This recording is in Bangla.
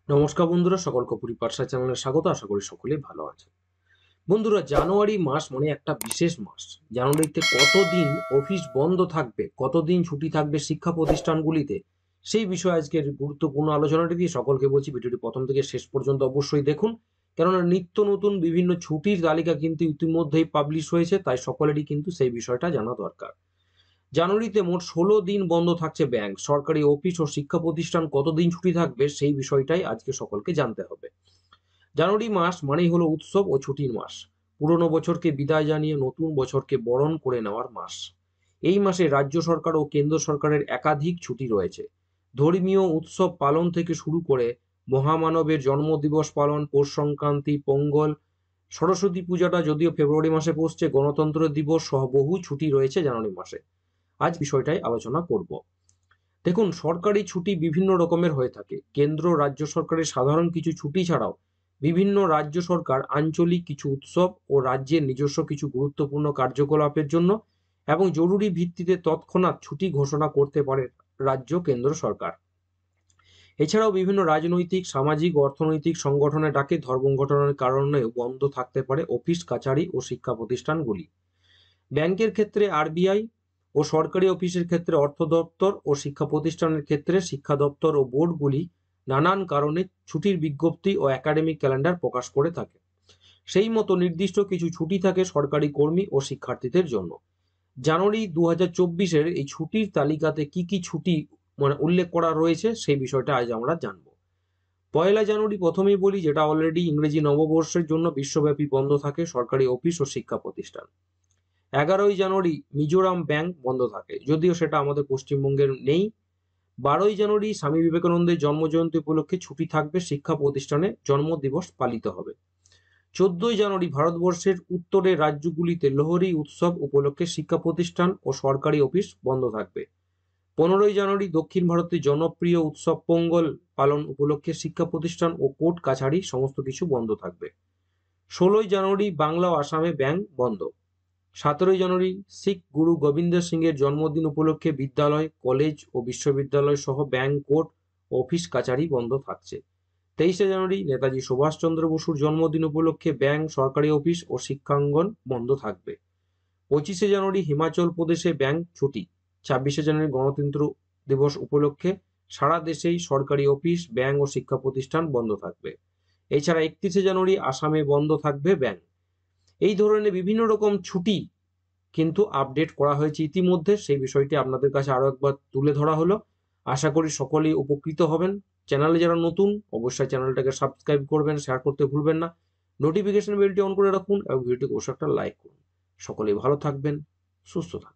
নমস্কার বন্ধুরা, সকলকে পরিপার্শ্বা চ্যানেলে স্বাগত। আশা করি সকলেই ভালো আছে। বন্ধুরা, জানুয়ারি মাস মানে একটা বিশেষ মাস। জানুয়ারিতে কতদিন অফিস বন্ধ থাকবে, কতদিন ছুটি থাকবে শিক্ষা প্রতিষ্ঠানগুলিতে, সেই বিষয়ে আজকের গুরুত্বপূর্ণ আলোচনাটি দিয়ে সকলকে বলছি ভিডিওটি প্রথম থেকে শেষ পর্যন্ত অবশ্যই দেখুন। কেননা নিত্য নতুন বিভিন্ন ছুটির তালিকা কিন্তু ইতিমধ্যেই পাবলিশ হয়েছে, তাই সকলেরই কিন্তু সেই বিষয়টা জানা দরকার। জানুয়ারিতে মোট ১৬ দিন বন্ধ থাকছে ব্যাংক, সরকারি অফিস ও শিক্ষা প্রতিষ্ঠান কতদিন ছুটি থাকবে সেই বিষয়টাই আজকে সকলকে জানতে হবে। জানুয়ারি মাস মানেই হলো উৎসব ও ছুটির মাস। পুরনো বছরকে বিদায় জানিয়ে নতুন বছরকে বরণ করে নেওয়ার মাস। এই মাসে রাজ্য সরকার ও কেন্দ্র সরকারের একাধিক ছুটি রয়েছে। ধর্মীয় উৎসব পালন থেকে শুরু করে মহামানবের জন্মদিবস পালন, পৌষ সংক্রান্তি, পোঙ্গল, সরস্বতী পূজাটা যদিও ফেব্রুয়ারি মাসে পড়ছে, গণতন্ত্র দিবস সহ বহু ছুটি রয়েছে জানুয়ারি মাসে। আজ বিষয়টাই আলোচনা করব। দেখুন, সরকারি ছুটি বিভিন্ন রকমের হয়ে থাকে। কেন্দ্র রাজ্য সরকারের সাধারণ কিছু ছুটি ছাড়াও বিভিন্ন রাজ্য সরকার আঞ্চলিক কিছু উৎসব ও রাজ্যের নিজস্ব কিছু গুরুত্বপূর্ণ কার্যকলাপের জন্য এবং জরুরি ভিত্তিতে তৎক্ষণাৎ ছুটি ঘোষণা করতে পারে রাজ্য কেন্দ্র সরকার। এছাড়াও বিভিন্ন রাজনৈতিক, সামাজিক ও অর্থনৈতিক সংগঠনের ডাকে ধর্মঘটনের কারণেও বন্ধ থাকতে পারে অফিস, কাছারি ও শিক্ষা প্রতিষ্ঠানগুলি। ব্যাংকের ক্ষেত্রে আরবিআই ও সরকারি অফিসের ক্ষেত্রে অর্থ দপ্তর ও শিক্ষা প্রতিষ্ঠানের ক্ষেত্রে শিক্ষা দপ্তর ও বোর্ডগুলি নানান কারণে ছুটির বিজ্ঞপ্তি ও একাডেমিক ক্যালেন্ডার প্রকাশ করে থাকে। সেই মতো নির্দিষ্ট কিছু ছুটি থাকে সরকারি কর্মী ও শিক্ষার্থীদের জন্য। জানুয়ারি ২০২৪-এর এই ছুটির তালিকাতে কি কি ছুটি উল্লেখ করা রয়েছে সেই বিষয়টা আজ আমরা জানবো। পয়লা জানুয়ারি প্রথমেই বলি, যেটা অলরেডি ইংরেজি নববর্ষের জন্য বিশ্বব্যাপী বন্ধ থাকে সরকারি অফিস ও শিক্ষা প্রতিষ্ঠান। ১১ই জানুয়ারি মিজোরাম ব্যাংক বন্ধ থাকে, যদিও সেটা আমাদের পশ্চিমবঙ্গের নেই। ১২ই জানুয়ারি স্বামী বিবেকানন্দের জন্মজয়ন্তী উপলক্ষে ছুটি থাকবে, শিক্ষা প্রতিষ্ঠানে জন্মদিবস পালিত হবে। ১৪ই জানুয়ারি ভারতবর্ষের উত্তরের রাজ্যগুলিতে লোহরী উৎসব উপলক্ষে শিক্ষা প্রতিষ্ঠান ও সরকারি অফিস বন্ধ থাকবে। ১৫ই জানুয়ারি দক্ষিণ ভারতের জনপ্রিয় উৎসব পোঙ্গল পালন উপলক্ষে শিক্ষা প্রতিষ্ঠান ও কোর্ট কাছারি সমস্ত কিছু বন্ধ থাকবে। ১৬ই জানুয়ারি বাংলা ও আসামে ব্যাংক বন্ধ। ১৭ই জানুয়ারি শিখ গুরু গোবিন্দ সিং এর জন্মদিন উপলক্ষে বিদ্যালয়, কলেজ ও বিশ্ববিদ্যালয় সহ ব্যাংক, কোর্ট ও অফিস কাছারি বন্ধ থাকছে। ২৩শে জানুয়ারি নেতাজি সুভাষচন্দ্র বসুর জন্মদিন উপলক্ষে ব্যাংক, সরকারি অফিস ও শিক্ষাঙ্গন বন্ধ থাকবে। ২৫শে জানুয়ারি হিমাচল প্রদেশে ব্যাংক ছুটি। ২৬শে জানুয়ারি গণতন্ত্র দিবস উপলক্ষে সারা দেশেই সরকারি অফিস, ব্যাংক ও শিক্ষা প্রতিষ্ঠান বন্ধ থাকবে। এছাড়া ৩১শে জানুয়ারি আসামে বন্ধ থাকবে ব্যাংক। এই ধরনের বিভিন্ন রকম ছুটি কিন্তু আপডেট করা হয়েছে ইতিমধ্যে, সেই বিষয়টি আপনাদের কাছে আরো একবার তুলে ধরা হলো। আশা করি সকলেই উপকৃত হবেন। চ্যানেলে যারা নতুন অবশ্যই চ্যানেলটাকে সাবস্ক্রাইব করবেন, শেয়ার করতে ভুলবেন না। নোটিফিকেশন বেলটি অন করে রাখুন এবং ভিডিওটিকে অবশ্যই একটা লাইক করুন। সকলেই ভালো থাকবেন, সুস্থ থাকবেন।